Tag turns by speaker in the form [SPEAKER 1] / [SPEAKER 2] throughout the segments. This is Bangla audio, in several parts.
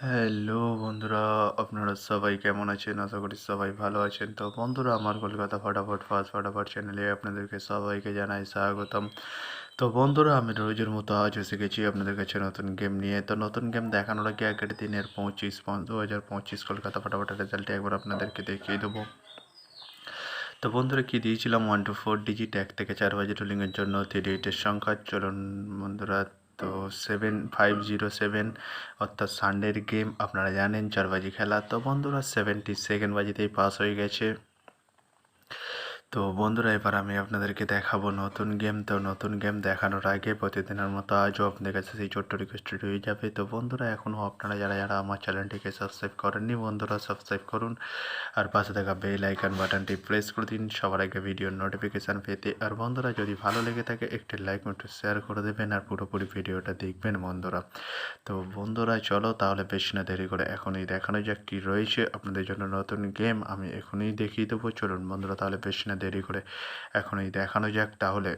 [SPEAKER 1] হ্যালো বন্ধুরা, আপনারা সবাই কেমন আছেন? আশা করি সবাই ভালো আছেন। তো বন্ধুরা, আমার কলকাতা ফাটাফাট চ্যানেলে আপনাদেরকে সবাইকে জানাই স্বাগতম। তো বন্ধুরা, আমি রোজের মতো আজও এসে গেছি আপনাদের কাছে নতুন গেম নিয়ে। তো নতুন গেম দেখানোর আগে আগের দিনের 25/5/2025 কলকাতা ফাটাফাটের রেজাল্টটি একবার আপনাদেরকে দেখিয়ে দেবো। তো বন্ধুরা, কি দিয়েছিলাম 1 to 4 ডিজিট 1 থেকে 4 বাজে রোলিংয়ের জন্য 38-এর সংখ্যা। চলুন বন্ধুরা, তো 7507 অর্থাৎ সানডের গেম, আপনারা জানেন 4 বাজি খেলা। তো বন্ধুরা 72nd বাজিতেই পাস হয়ে গেছে। তো বন্ধুরা, এবার আমি আপনাদেরকে দেখাবো নতুন গেম। তো নতুন গেম দেখানোর আগে প্রতিদিনের মতো আজও আপনাদের কাছে সেই ছোট্ট রিকোয়েস্ট হয়ে যাবে। তো বন্ধুরা, এখনও আপনারা যারা আমার চ্যানেলটিকে সাবস্ক্রাইব করেননি, বন্ধুরা সাবস্ক্রাইব করুন আর পাশে থাকা বেল আইকন বাটনটি প্রেস করে দিন সবার আগে ভিডিওর নোটিফিকেশান পেতে। আর বন্ধুরা, যদি ভালো লেগে থাকে একটি লাইক একটু শেয়ার করে দেবেন আর পুরোপুরি ভিডিওটা দেখবেন বন্ধুরা। তো বন্ধুরা, চলো তাহলে বেশি না দেরি করে এখনই দেখানো যাক কী রয়েছে আপনাদের জন্য নতুন গেম। আমি এখনই দেখিয়ে দেবো। চলুন বন্ধুরা, তাহলে বেশি না দেরি করে এখনই দেখানো যাক তাহলে।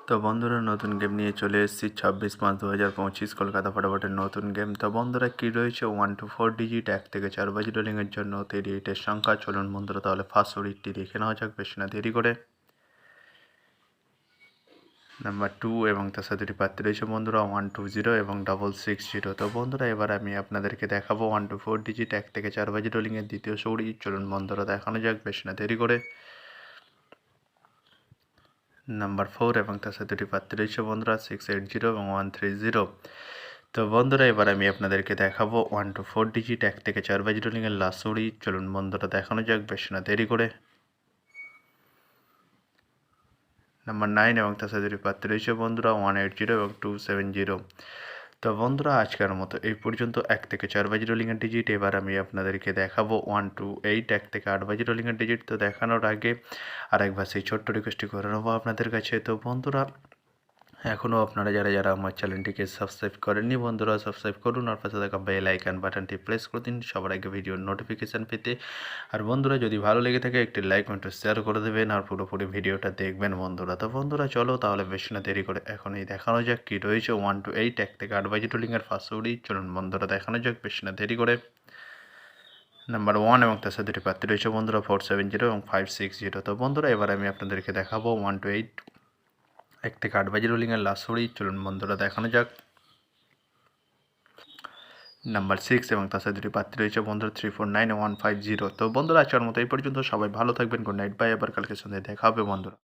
[SPEAKER 1] তো বন্ধুরা, নতুন গেম নিয়ে চলে এসেছি 26/5/2025 কলকাতা ফাটাফাটের নতুন গেম। তো বন্ধুরা, কী রয়েছে 1 to 4 ডিজিট 1 থেকে 4 বাজি রোলিংয়ের জন্য 38-এর সংখ্যা। চলুন বন্ধুরা, তাহলে ফার্স্ট ওরিটটি দেখে নেওয়া যাক বেশি না দেরি করে। নাম্বার 2 এবং তার সাথে দুটি প্রার্থী রয়েছে বন্ধুরা 120 এবং 660। তো বন্ধুরা, এবার আমি আপনাদেরকে দেখাবো 1 to 4 ডিজিট 1 থেকে 4 বাজি রোলিংয়ের দ্বিতীয় সৌরি। চলুন বন্ধুরা, দেখানো যাক বেশি না দেরি করে। নাম্বার 4 এবং তার সাথে দুটি প্রার্থী রয়েছে বন্ধুরা 680 এবং 130। তো বন্ধুরা, এবার আমি আপনাদেরকে দেখাবো 1 to 4 ডিজিট 1 থেকে 4 বাজি রোলিংয়ের লাস্ট সৌরি। চলুন বন্ধুরা, দেখানো যাক বেশি না দেরি করে। নাম্বার 9 এবং তার সাথে দুটি প্রার্থী রয়েছে বন্ধুরা 180 এবং 270। তো বন্ধুরা, আজকের মতো এই পর্যন্ত 1 থেকে 4 বাজি রোলিংয়ের ডিজিট। এবার আমি আপনাদেরকে দেখাবো 1 to 8 1 থেকে 8 বাজি রোলিংয়ের ডিজিট। তো দেখানোর আগে আরেকবার সেই ছোট্ট রিকোয়েস্টটি করে নেবো আপনাদের কাছে। তো বন্ধুরা, এখনও আপনারা যারা আমার চ্যানেলটিকে সাবস্ক্রাইব করেননি, বন্ধুরা সাবস্ক্রাইব করুন আর পাশে থাকা বেল আইকন বাটনটি প্রেস করে দিন সবার আগে ভিডিওর নোটিফিকেশান পেতে। আর বন্ধুরা, যদি ভালো লেগে থাকে একটি লাইক একটু শেয়ার করে দেবেন আর পুরোপুরি ভিডিওটা দেখবেন বন্ধুরা। তো বন্ধুরা, চলো তাহলে বেশি না দেরি করে এখনই দেখানো যাক কী রয়েছে 1 to 8 1 থেকে 8 বাজি রোলিংয়ের ফার্স্ট সৌরি। চলুন বন্ধুরা, দেখানো যাক বেশি না দেরি করে। নাম্বার 1 এবং তার সাথে দুটি প্রার্থী রয়েছে বন্ধুরা 470 এবং 560। তো বন্ধুরা, এবার আমি আপনাদেরকে দেখাবো 1 to 8 1 থেকে 8 বাজি রোলিংয়ের লাস্ট সৌরি। চলুন বন্ধুরা, দেখানো যাক। নাম্বার 6 এবং তার সাথে দুটি প্রার্থী রয়েছে বন্ধুরা 349 150। তো বন্ধুরা, আজকের মতো এই পর্যন্ত। সবাই ভালো থাকবেন। Good night, bye. আবার কালকে সন্ধ্যায় দেখা হবে বন্ধুরা।